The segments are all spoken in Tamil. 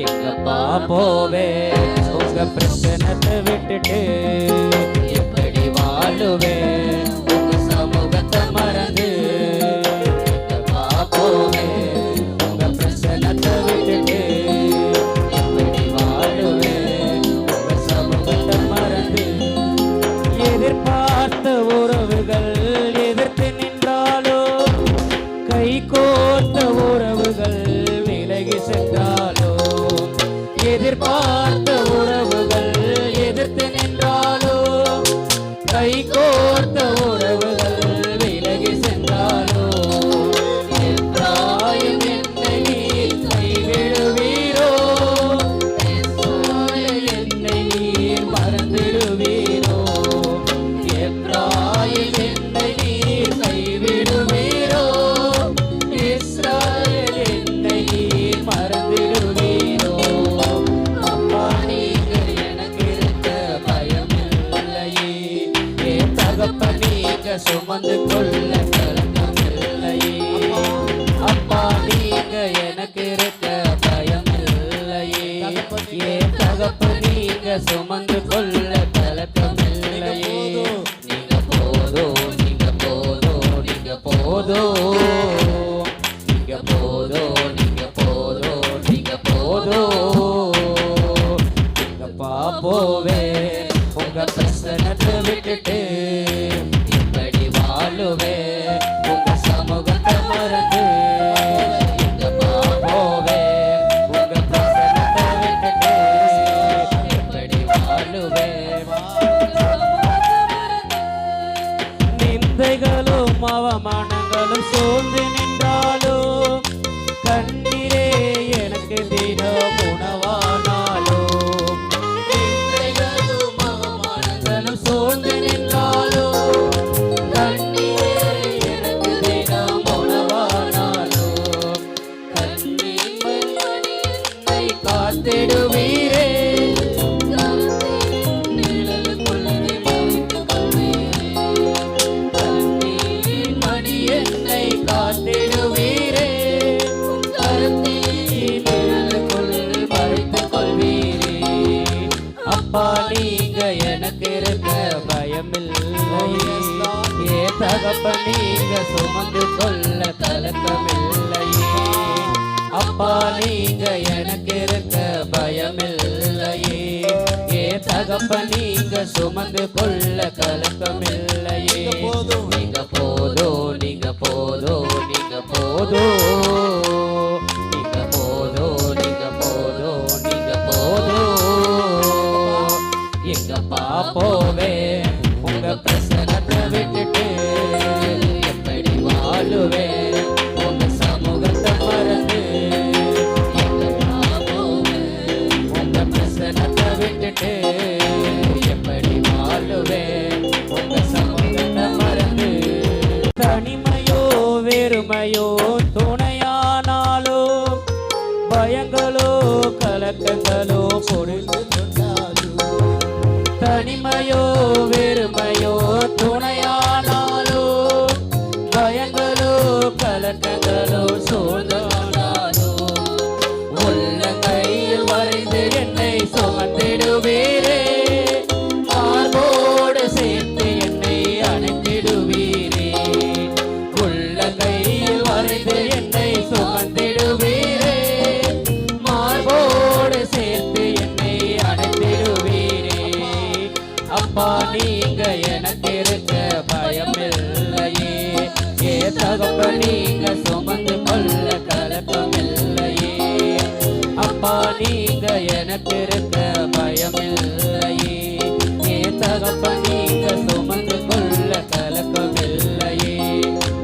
எங்கப்பா போவே உங்க பிரச்சனத்தை விட்டுட்டு எப்படி வாழுவே உங்க சமூகத்தை மறந்து எங்கப்பா போவே உங்க பிரச்சனத்தை விட்டுட்டு எப்படி வாழுவே உங்க சமூகத்தை மறந்து எதிர்பார்த்த உறவுகள் எதிர்த்து நின்றாலோ கை கோர்த்த உறவுகள் விலகி சென்றாலோ எதிர்பார்த்த உறவுகள் எதிர்த்து நின்றாலோ கை கோர்த்த உறவுகள் விலகி சென்றாலோ எப்ராயிம் என்னை நீர் கைவிடுவீரோ என்னை நீர் மறந்துடுவீரோ எப்ராயிம் என்னை நீர் கைவிடுவீரோ இஸ்ராயேல் என்னை நீர் மறந்துடுவீரோ அப்பா நீங்க எனக்கு இருக்க பயம் இல்லையே என் தகப்பன் நீங்க சுமந்து கொள்ள கலக்கம் இல்லையே அப்பா நீங்க எனக்கு இருக்க பயம் இல்லையே என் தகப்பன் நீங்க சுமந்து கொள்ள கலக்கம் இல்லையே நீங்க போதோ நீங்க போதோ நீங்க போதோ நீங்க போதோ நீங்க போதோ நீங்க போதோ எங்கப்பா போவே உங்க பிரச்சனத்தை விட்டுட்டு இப்படி வாழுவே உங்க சமூகத்தை மறந்து எங்கப்பா போவே உங்க பிரச்சனத்தை விட்டுட்டு இப்படி வாழுவே நிந்தைகளும் அவமானங்களும் சூழ்ந்து நின்றாலும் கண்ணீரே எனக்கு தினம் உணவானாலும் நிந்தைகளும் அவமானங்களும் சூழ்ந்து நின்றாலும் கண்ணீரே எனக்கு தினம் உணவானாலும் கண்ணீர் மணி என்னை காத்திடுவீரே என்னை காத்திடுவீரே கருத்தில் மறைத்துக் கொள்வீரே அப்பா நீங்க எனக்கு இருக்க பயமில்லையே ஏ தகப்பன் நீங்க சுமந்து கொள்ள கலக்கமில்லையே அப்பா நீங்க எனக்கு இருக்க பயமில்லையே ஏ தகப்பன் நீங்க சுமந்து கொள்ள கலக்கமில்லையே நீங்க போதோ நீங்க போதோ நீங்க போதோ நீங்க போதோ நீங்க போதோ நீங்க போதோ எங்கப்பா போவே உங்க பிரச்சனத்தை விட்டுட்டு எப்படி வாழுவே உங்க சமூகத்தை மறந்து எங்கப்பா போவே உங்க பிரச்சனத்தை விட்டுட்டு எப்படி வாழுவே உங்க சமூகத்தை மறந்து தனிமையோ வெறுமையோ துணையானாலோ பயங்களோ கலக்கங்களோ பொழுது தனிமையோ வெறுமையோ துணையானாலோ பயங்களோ கலக்கங்களோ சோதனாலோ உள்ள கையில் வரைந்து என்னை சுமந்திடுவீரே மார்போடு சேர்த்து என்னை அணைத்திடுவீரே உள்ள கையில் வரைந்து என்னை சுமந்திடுவீரே மார்போடு சேர்த்து என்னை அணைத்திடுவீரே அப்பா நீங்க எனக்கு இருக்க பயமில்லையே ஏ தகப்பன் நீங்க சுமந்து கொள்ள கலக்கமில்லையே அப்பா நீங்க எனக்கு இருக்க பயமில்லையே ஏ தகப்பன் நீங்க சுமந்து கொள்ள கலக்கமில்லையே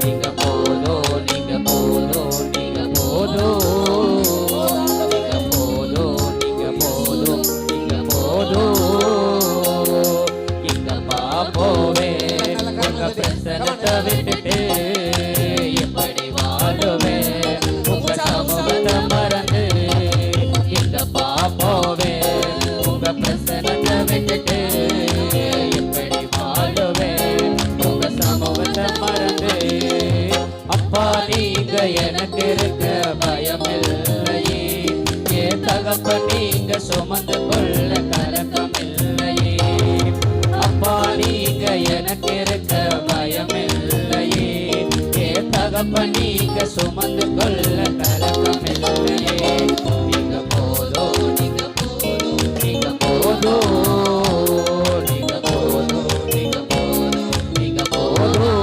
நீங்க போதோ நீங்க போதோ நீங்க போதோ நீங்க போதோ நீங்க போதோ நீங்க போதோ எங்கப்பா போவே உங்க பிரச்சனத்தை விட்டுட்டு எப்படி வாழுவே உங்க சமூகத்தை மறந்து எங்கப்பா போவே தகப்பன் நீங்க சுமந்து கொள்ள கலக்கம் இல்லையே. அப்பா நீங்க எனக்கு இருக்க பயம் இல்லையே. என் தகப்பன் நீங்க சுமந்து கொள்ள கலக்கம் இல்லையே. நீங்க போதும், நீங்க போதும், நீங்க போதும், நீங்க போதும், நீங்க போதும், நீங்க போதும்.